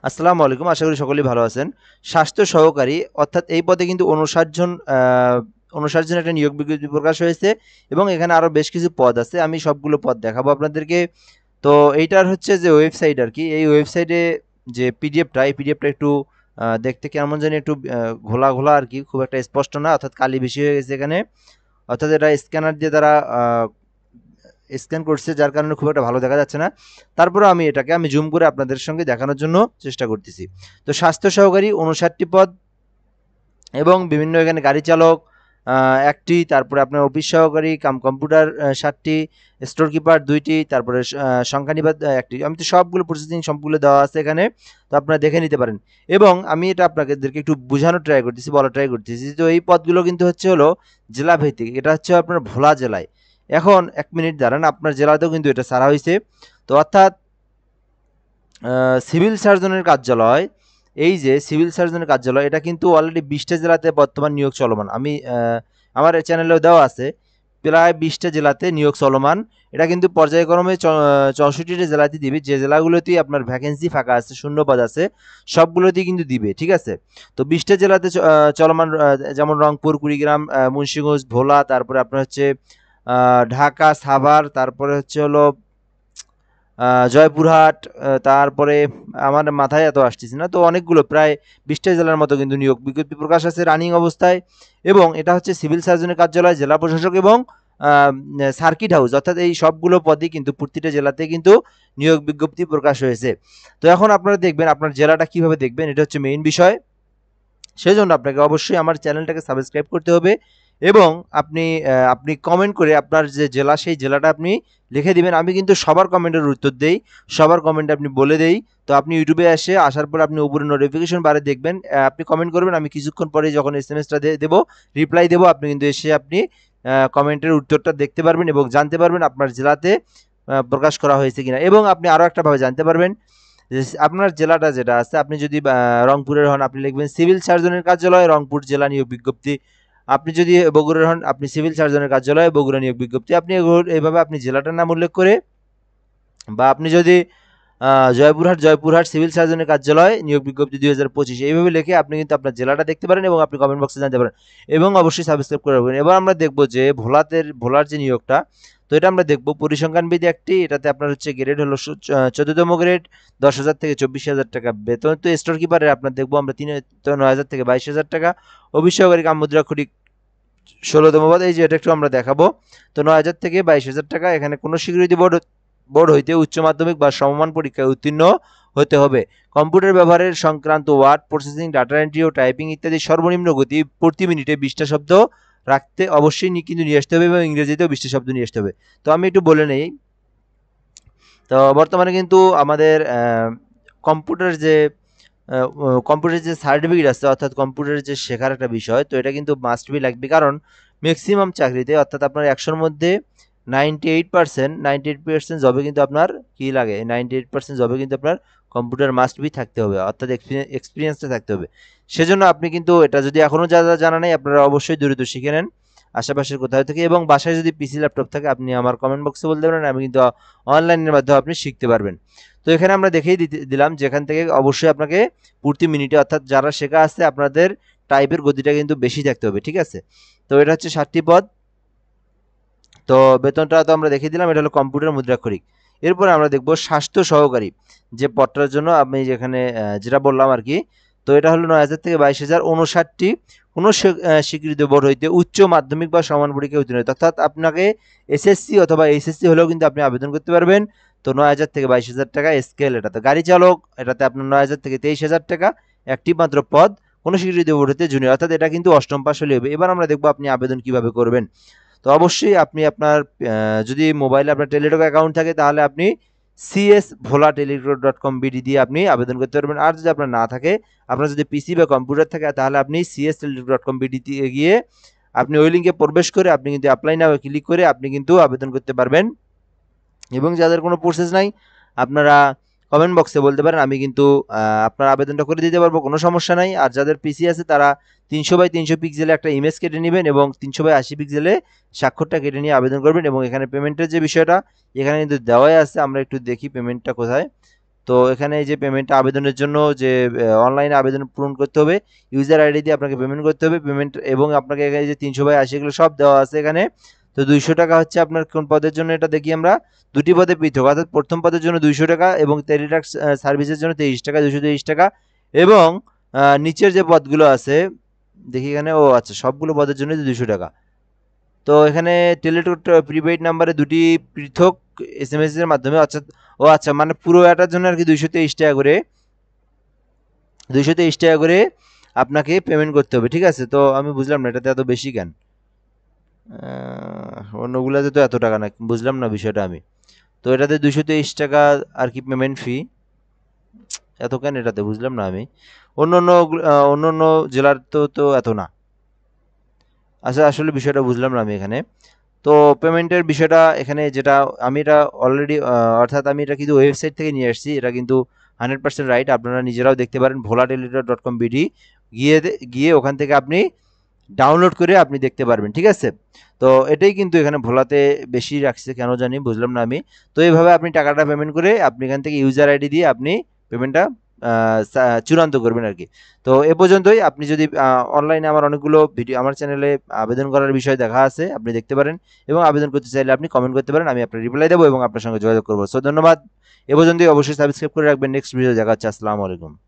আসসালামু আলাইকুম। আশা করি সকলেই ভালো আছেন। স্বাস্থ্য সহকারী অর্থাৎ এই পদে কিন্তু ৫৯ জন একটা নিয়োগ বিজ্ঞপ্তি প্রকাশ হয়েছে এবং এখানে আরো বেশ কিছু পদ আছে। আমি সবগুলো পদ দেখাবো আপনাদেরকে। তো এইটার হচ্ছে যে ওয়েবসাইট আরকি, এই ওয়েবসাইটে যে পিডিএফটা, এই পিডিএফটা একটু দেখতে কেমন জানি একটু ঘোলা, ঘোলা আরকি। খুব একটা স্পষ্ট না, অর্থাৎ কালি বেশি হয়ে গেছে এখানে। অর্থাৎ এটা স্ক্যানার দিয়ে তারা স্ক্যান করছে, যার কারণে খুব একটা ভালো দেখা যাচ্ছে না। তারপরেও আমি জুম করে আপনাদের সঙ্গে দেখানোর জন্য চেষ্টা করতেছি। তো স্বাস্থ্য সহকারী ৫৯টি পদ এবং বিভিন্ন এখানে গাড়ি চালক ১টি, তারপরে আপনার অফিস সহকারী কাম কম্পিউটার ৭টি, স্টোর কিপার ২টি, তারপরে সংখ্যানিবাদ ১টি। আমি তো সবগুলো প্রসেসিং সবগুলো দেওয়া আছে এখানে। তো আপনারা দেখে নিতে পারেন। এবং আমি এটা আপনাদেরকে একটু বোঝানোর ট্রাই করতেছি, বলার ট্রাই করতেছি। তো এই পদগুলো কিন্তু হলো জেলা ভিত্তিক। এটা হচ্ছে আপনার ভোলা জেলায়। এখন ১ মিনিট দাঁড়ান, আপনার জেলাতেও কিন্তু এটা ছাড়া হইছে। তো অর্থাৎ সিভিল সার্জনের কার্যালয়, এই যে সিভিল সার্জনের কার্যালয়, এটা কিন্তু অলরেডি ২০টা জেলাতে বর্তমান নিয়োগ চলমান। আমি আমার চ্যানেলেও দেওয়া আছে। প্রায় ২০টা জেলাতে নিয়োগ চলমান। এটা কিন্তু পর্যায়ক্রমে ৬৪টা জেলাতে দিবে। যে জেলাগুলোতেই আপনার ভ্যাকেন্সি ফাঁকা আছে, শূন্যপদ আছে, সবগুলোতেই কিন্তু দিবে। ঠিক আছে? তো ২০টা জেলাতে চলমান, যেমন রংপুর, কুড়িগ্রাম, মুন্সিগঞ্জ, ভোলা, তারপরে আপনার হচ্ছে ঢাকা, সাভার, তারপরে হচ্ছে হলো জয়পুরহাট, তারপরে আমার মাথায় এত আসতেছে না। তো অনেকগুলো, প্রায় ২০টা জেলার মতো কিন্তু নিয়োগ বিজ্ঞপ্তি প্রকাশ আছে রানিং অবস্থায়। এবং এটা হচ্ছে সিভিল সার্জনের কার্যালয়, জেলা প্রশাসক এবং সার্কিট হাউস, অর্থাৎ এই সবগুলো পদই কিন্তু প্রতিটা জেলাতে কিন্তু নিয়োগ বিজ্ঞপ্তি প্রকাশ হয়েছে। তো এখন আপনারা দেখবেন আপনার জেলাটা কিভাবে দেখবেন, এটা হচ্ছে মেইন বিষয়। সেজন্য আপনাকে অবশ্যই আমার চ্যানেলটাকে সাবস্ক্রাইব করতে হবে এবং আপনি কমেন্ট করে আপনার যে জেলা, সেই জেলাটা আপনি লিখে দিবেন। আমি কিন্তু সবার কমেন্টের উত্তর দেই, সবার কমেন্ট আপনি বলে দেই। তো আপনি ইউটিউবে আসার পর আপনি উপরে নোটিফিকেশন বারে দেখবেন, আপনি কমেন্ট করবেন, আমি কিছুক্ষণ পরে যখন এসএমএসটা দেবো, রিপ্লাই দেবো, আপনি কিন্তু এসে আপনি কমেন্টের উত্তরটা দেখতে পারবেন এবং জানতে পারবেন আপনার জেলাতে প্রকাশ করা হয়েছে কিনা। এবং আপনি আরও একটা ভাবে জানতে পারবেন যে আপনার জেলাটা যেটা আছে, আপনি যদি রংপুরের হন, আপনি লিখবেন সিভিল সার্জনের কার্যালয় রংপুর জেলা নিয়োগ বিজ্ঞপ্তি। আপনি যদি বগুড়ার হন, আপনি সিভিল সার্জনের কার্যালয় বগুড়া নিয়োগ বিজ্ঞপ্তি। আপনি এইভাবে আপনি জেলাটার নাম উল্লেখ করে, বা আপনি যদি জয়পুরহাট সিভিল সার্জনের কার্যালয় নিয়োগ বিজ্ঞপ্তি ২০২৫ এইভাবে লিখে আপনি কিন্তু আপনার জেলাটা দেখতে পারেন এবং আপনি কমেন্ট বক্সে জানতে পারেন এবং অবশ্যই সাবস্ক্রাইব করে রাখবেন। এবার আমরা দেখব যে ভোলার যে নিয়োগটা, তো এটা আমরা দেখব পরিসংখ্যানবিদ একটি, এটাতে আপনার হচ্ছে গ্রেড হলো ১৪তম গ্রেড, ১০,০০০ থেকে ২৪,০০০ টাকা বেতন। তো স্টোর কিপারের আপনার দেখবো আমরা ৯,০০০ থেকে ২২,০০০ টাকা। অফিস সহকারী কাম মুদ্রা খড়ি ১৬তম পদ, এই যে এটা একটু আমরা দেখাবো। তো ৯,০০০ থেকে ২২,০০০ টাকা। এখানে কোনো স্বীকৃতি বোর্ড হইতে উচ্চ মাধ্যমিক বা সমমান পরীক্ষায় উত্তীর্ণ হতে হবে। কম্পিউটার ব্যবহারের সংক্রান্ত ওয়ার্ড প্রসেসিং, ডাটা এন্ট্রি ও টাইপিং ইত্যাদি সর্বনিম্ন গতি প্রতি মিনিটে ২০টা শব্দ রাখতে অবশ্যই কিন্তু নিয়ে আসতে হবে এবং ইংরেজিতেও ২০টা শব্দ নিয়ে আসতে হবে। তো আমি একটু বলে নেই। তো বর্তমানে কিন্তু আমাদের কম্পিউটার যে কম্পিউটারের যে সার্টিফিকেট আছে, অর্থাৎ কম্পিউটারের যে শেখার একটা বিষয়, তো এটা কিন্তু মাস্ট বি লাগবে। কারণ ম্যাক্সিমাম চাকরিতে, অর্থাৎ আপনার ১০০-র মধ্যে 98% জবে কিন্তু আপনার কি লাগে, 98% জবে কিন্তু আপনার কম্পিউটার মাস্ট বি থাকতে হবে, অর্থাৎ এক্সপিরিয়েন্সটা থাকতে হবে। সেজন্য আপনি কিন্তু এটা যদি এখনও যারা জানা নেই, আপনারা অবশ্যই দ্রুত শিখে নেন আশেপাশের কোথাও থেকে। এবং বাসায় যদি পিসি ল্যাপটপ থাকে, আপনি আমার কমেন্ট বক্সে বলতে পারেন, আমি কিন্তু অনলাইনের মাধ্যমে আপনি শিখতে পারবেন। তো এখানে আমরা দেখেই দিলাম যেখান থেকে অবশ্যই আপনাকে প্রতি মিনিটে, অর্থাৎ যারা শেখা আছে, আপনাদের টাইপের গতিটা কিন্তু বেশি থাকতে হবে। ঠিক আছে? তো এটা হচ্ছে ৭টি পদ। তো বেতনটা তো আমরা দেখিয়ে দিলাম, এটা হলো কম্পিউটার মুদ্রাক্ষরিক। এরপরে আমরা দেখব স্বাস্থ্য সহকারী যে পদটার জন্য আমি যেখানে যেটা বললাম আর কি। তো এটা হলো ৯,০০০ থেকে ২২,০০০, ৫৯টি কোনো স্বীকৃত বোর্ড হইতে উচ্চ মাধ্যমিক বা সমান পরীক্ষায় উত্তীর্ণ হতে, অর্থাৎ আপনাকে এসএসসি অথবা এইচএসসি হলেও কিন্তু আপনি আবেদন করতে পারবেন। তো ৯,০০০ থেকে ২২,০০০ টাকা স্কেল এটাতে। গাড়ি চালক, এটাতে আপনার ৯,০০০ থেকে ২৩,০০০ টাকা, একটি মাত্র পদ, কোনো স্বীকৃত বোর্ড হতে জুনিয়র, অর্থাৎ এটা কিন্তু অষ্টম পাশ হলে হবে। এবার আমরা দেখবো আপনি আবেদন কিভাবে করবেন। তো অবশ্যই আপনি আপনার যদি মোবাইলে আপনার টেলিটক অ্যাকাউন্ট থাকে, তাহলে আপনি cs@ভোলা-টেলিটক.com.bd দিয়ে আপনি আবেদন করতে পারবেন। আর যদি আপনার না থাকে, আপনার যদি পিসি বা কম্পিউটার থাকে, তাহলে আপনি cs@টেলিটক.com.bd দিয়ে গিয়ে আপনি ওই লিঙ্কে প্রবেশ করে আপনি কিন্তু অ্যাপ্লাই নাও ক্লিক করে আপনি কিন্তু আবেদন করতে পারবেন। এবং যাদের কোনো প্রসেস নাই, আপনারা কমেন্ট বক্সে বলতে পারেন, আমি কিন্তু আপনার আবেদনটা করে দিতে পারবো, কোনো সমস্যা নাই। আর যাদের পিসি আছে, তারা ৩০০x৩০০ পিক্সেলে একটা ইমেজ কেটে নেবেন এবং ৩০০x৮০ পিক্সেলে স্বাক্ষরটা কেটে নিয়ে আবেদন করবেন। এবং এখানে পেমেন্টের যে বিষয়টা এখানে কিন্তু দেওয়াই আছে, আমরা একটু দেখি পেমেন্টটা কোথায়। তো এখানে এই যে পেমেন্ট আবেদনের জন্য যে অনলাইনে আবেদন পূরণ করতে হবে, ইউজার আইডি দিয়ে আপনাকে পেমেন্ট করতে হবে, পেমেন্ট এবং আপনাকে এখানে যে 300/80 এগুলো সব দেওয়া আছে এখানে। তো 200 টাকা হচ্ছে আপনার কোন পদের জন্য এটা দেখি আমরা, দুটি পদে পৃথক, অর্থাৎ প্রথম পদের জন্য 200 টাকা এবং টেলিটক সার্ভিসের জন্য 23 টাকা, 223 টাকা। এবং নিচের যে পদগুলো আছে দেখি এখানে, ও আচ্ছা, সবগুলো পদের জন্য 200 টাকা। তো এখানে টেলিটক প্রিপেইড নাম্বারে দুটি পৃথক এসএমএস এর মাধ্যমে, অর্থাৎ ও আচ্ছা, মানে পুরো এটার জন্য আর কি 223 টাকা করে, 223 টাকা করে আপনাকে পেমেন্ট করতে হবে, ঠিক আছে। তো আমি বুঝলাম না এটাতে এত বেশি কেন, অন্যগুলোতে তো এত টাকা না, বুঝলাম না বিষয়টা আমি। তো এটাতে 223 টাকা আর কি পেমেন্ট ফি, এত কেন এটাতে, বুঝলাম না আমি। অন্য অন্য অন্য অন্য জেলার তো এত না। আচ্ছা, আসলে বিষয়টা বুঝলাম না আমি এখানে। তো পেমেন্টের বিষয়টা এখানে যেটা, আমি এটা অলরেডি, অর্থাৎ আমি এটা কিন্তু ওয়েবসাইট থেকে নিয়ে আসছি, এটা কিন্তু 100% রাইট। আপনারা নিজেরাও দেখতে পারেন, ভোলাটেলিটক.com.bd গিয়ে গিয়ে ওখান থেকে আপনি ডাউনলোড করে আপনি দেখতে পারবেন, ঠিক আছে। তো এটাই কিন্তু এখানে ভোলাতে বেশি রাখছে কেন জানি, বুঝলাম না আমি। তো এইভাবে আপনি টাকাটা পেমেন্ট করে আপনি এখান থেকে ইউজার আইডি দিয়ে আপনি পেমেন্টটা চূড়ান্ত করবেন আর কি। তো এ পর্যন্তই। আপনি যদি অনলাইনে আমার অনেকগুলো ভিডিও আমার চ্যানেলে আবেদন করার বিষয় দেখা আছে, আপনি দেখতে পারেন, এবং আবেদন করতে চাইলে আপনি কমেন্ট করতে পারেন, আমি আপনার রিপ্লাই দেবো এবং আপনার সঙ্গে যোগাযোগ করবো। সো ধন্যবাদ। এ পর্যন্তই। অবশ্যই সাবস্ক্রাইব করে রাখবেন। নেক্সট ভিডিও দেখা হচ্ছে। আসসালামু আলাইকুম।